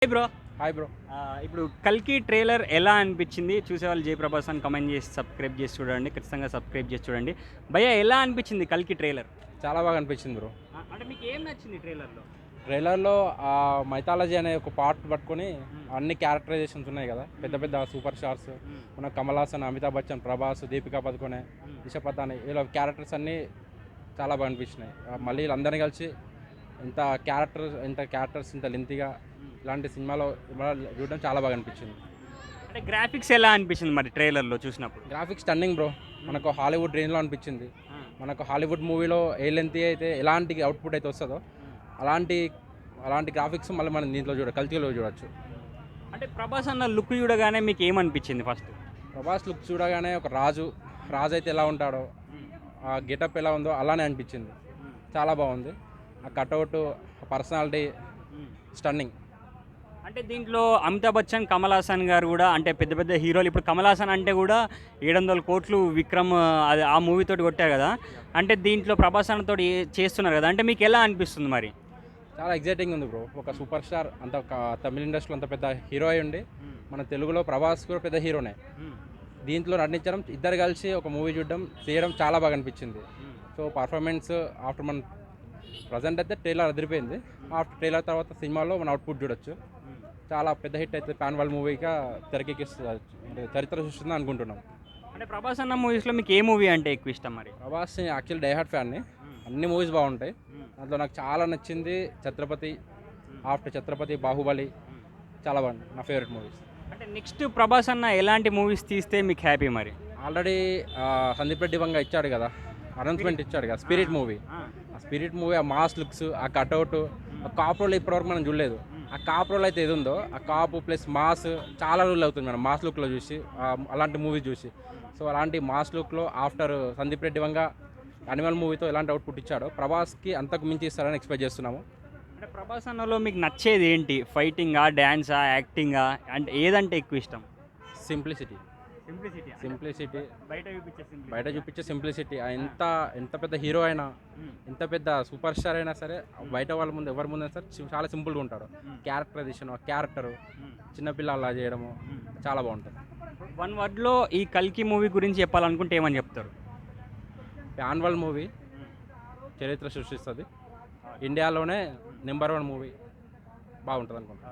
Hi bro. Hi bro. ఇప్పుడు 'కల్కి' trailer ఎలా అనిపించింది? చూసేవాళ్ళు జయప్రభాస్ అని కామెంట్ చేసి సబ్స్క్రైబ్ చేసి చూడండి. ఖచ్చితంగా సబ్స్క్రైబ్ చేసి చూడండి. భయ్యా ఎలా అనిపించింది 'కల్కి' ట్రైలర్? చాలా బాగా అనిపించింది బ్రో. అంటే మీకు ఏం నచ్చింది ట్రైలర్‌లో? ట్రైలర్‌లో మైథాలజీ అనే ఒక పార్ట్ పట్టుకొని అన్ని క్యారెక్టరైజేషన్స్ ఉన్నాయి కదా, పెద్ద పెద్ద సూపర్ స్టార్స్. మన కమల్ హాసన్, అమితాబ్ బచ్చన్, ప్రభాస్, దీపికా పదుకొనే, దిశా పతాని, ఇలా క్యారెక్టర్స్ అన్నీ చాలా బాగా అనిపించినాయి. మళ్ళీ వీళ్ళందరినీ కలిసి ఇంత క్యారెక్టర్స్ ఇంత లెంతీగా ఇలాంటి సినిమాలో చూడడం చాలా బాగా అనిపించింది. అంటే గ్రాఫిక్స్ ఎలా అనిపించింది మరి ట్రైలర్‌లో చూసినప్పుడు? Graphics stunning bro. మనకు హాలీవుడ్ రేంజ్లో అనిపించింది. మనకు హాలీవుడ్ మూవీలో ఏ లెంతీ అయితే ఎలాంటి అవుట్పుట్ అయితే వస్తుందో అలాంటి అలాంటి గ్రాఫిక్స్ మళ్ళీ మనం దీంట్లో కల్తీలో చూడొచ్చు. అంటే ప్రభాస్ అన్న లుక్ చూడగానే మీకు ఏమనిపించింది ఫస్ట్? ప్రభాస్ లుక్ చూడగానే ఒక రాజు అయితే ఎలా ఉంటాడో, ఆ గెటప్ ఎలా ఉందో అలానే అనిపించింది. చాలా బాగుంది. ఆ కటౌట్, పర్సనాలిటీ స్టన్నింగ్. అంటే దీంట్లో అమితాబ్ బచ్చన్, కమల్ హాసన్ గారు కూడా అంటే పెద్ద పెద్ద హీరోలు. ఇప్పుడు కమల్ హాసన్ అంటే కూడా 700 కోట్లు విక్రమ్ అది ఆ మూవీతోటి కొట్టారు కదా. అంటే దీంట్లో ప్రభాస్ అన్నతోటి చేస్తున్నారు కదా. అంటే మీకు ఎలా అనిపిస్తుంది మరి? చాలా ఎగ్జైటింగ్ ఉంది బ్రో. ఒక సూపర్ స్టార్ అంత తమిళ ఇండస్ట్రీలో అంత పెద్ద హీరో అయి ఉండి మన తెలుగులో ప్రభాస్ కూడా పెద్ద హీరోనే. దీంట్లో నటించడం, ఇద్దరు కలిసి ఒక మూవీ చేయడం చాలా బాగా అనిపించింది. సో పర్ఫార్మెన్స్ ఆఫ్టర్ మన ప్రజెంట్ అయితే ట్రైలర్ అదిరిపోయింది. ఆఫ్టర్ ట్రైలర్ తర్వాత సినిమాలో మన అవుట్పుట్ చూడొచ్చు. చాలా పెద్ద హిట్ అయితే పాన్ వరల్డ్ మూవీగా తెరకెక్కిస్తుంది, అంటే చరిత్ర సృష్టిస్తుందని అనుకుంటున్నాం. అంటే ప్రభాస్ అన్న మూవీస్లో మీకు ఏ మూవీ అంటే ఎక్కువ ఇష్టం మరి? ప్రభాస్ యాక్చువల్ డైహార్డ్ ఫ్యాన్ని. అన్ని మూవీస్ బాగుంటాయి. దాంట్లో నాకు చాలా నచ్చింది ఛత్రపతి, ఆఫ్టర్ ఛత్రపతి, బాహుబలి చాలా బాగుంది. నా ఫేవరెట్ మూవీస్. అంటే నెక్స్ట్ ప్రభాస్ అన్న ఎలాంటి మూవీస్ తీస్తే మీకు హ్యాపీ మరి? ఆల్రెడీ సందీప్ రెడ్డి వంగ ఇచ్చాడు కదా, అనౌన్స్మెంట్ ఇచ్చాడు కదా, స్పిరిట్ మూవీ. ఆ స్పిరిట్ మూవీ, ఆ మాస్ లుక్స్, ఆ కట్అవుట్, ఆ కాప్ రోల్ ఇప్పటివరకు మనం చూడలేదు. ఆ కాప్ రోల్ అయితే ఏది ఉందో, ఆ కాపు ప్లస్ మాస్ చాలా రోజులు అవుతుంది మనం మాస్ లుక్లో చూసి, అలాంటి మూవీ చూసి. సో అలాంటి మాస్ లుక్లో ఆఫ్టర్ సందీప్ రెడ్డి వంగ యానిమల్ మూవీతో ఎలాంటి అవుట్పుట్ ఇచ్చాడో ప్రభాస్కి అంతకు మించి ఇస్తారని ఎక్స్పెక్ట్ చేస్తున్నాము. అంటే ప్రభాస్ అన్నలో మీకు నచ్చేది ఏంటి? ఫైటింగా, డ్యాన్సా, యాక్టింగా? అంటే ఏదంటే ఎక్కువ ఇష్టం? సింప్లిసిటీ. బయట చూపించే సింప్లిసిటీ. ఎంత పెద్ద హీరో అయినా, ఎంత పెద్ద సూపర్ స్టార్ అయినా సరే, బయట వాళ్ళ ముందు ఎవరి ముందు సరే చాలా సింపుల్గా ఉంటాడు. క్యారెక్టరైజేషన్, క్యారెక్టరు చిన్నపిల్ల అలా చేయడము చాలా బాగుంటుంది. వన్ వర్డ్లో ఈ 'కల్కి' మూవీ గురించి చెప్పాలనుకుంటే ఏమని చెప్తారు? పాన్ వరల్డ్ మూవీ, చరిత్ర సృష్టిస్తుంది. ఇండియాలోనే నెంబర్ 1 మూవీ. బాగుంటుంది అనుకుంటా.